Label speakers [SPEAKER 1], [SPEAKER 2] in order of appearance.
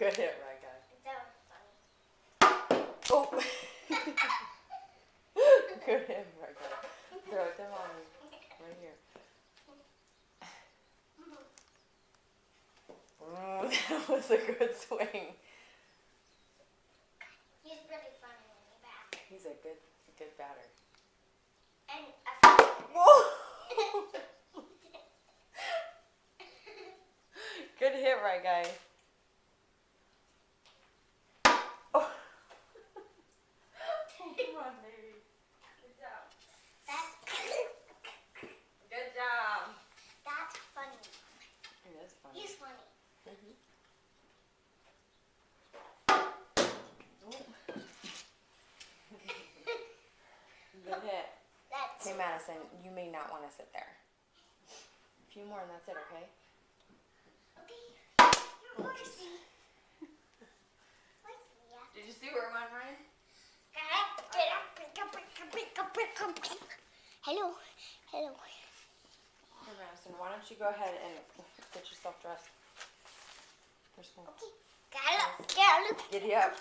[SPEAKER 1] Good hit, right guy.
[SPEAKER 2] That was funny.
[SPEAKER 1] Oh. Good hit, right guy. Throw it to mommy. Right here. Ooh, that was a good swing.
[SPEAKER 2] He's pretty funny when he bats.
[SPEAKER 1] He's a good batter.
[SPEAKER 2] And
[SPEAKER 1] Whoa! Good hit, right guy. Oh. Come on, baby. Good job. Good job.
[SPEAKER 2] That's funny.
[SPEAKER 1] It is funny.
[SPEAKER 2] He's funny.
[SPEAKER 1] Mm-hmm. Good hit.
[SPEAKER 2] That's
[SPEAKER 1] Hey, Madison, you may not want to sit there. A few more and that's it, okay?
[SPEAKER 2] okay. You're horsey.
[SPEAKER 1] Did you see where it went, Ryan?
[SPEAKER 2] Hello. Hello.
[SPEAKER 1] Hey, Madison, why don't you go ahead and get yourself dressed for school?
[SPEAKER 2] Okay. Get up.
[SPEAKER 1] Giddy up.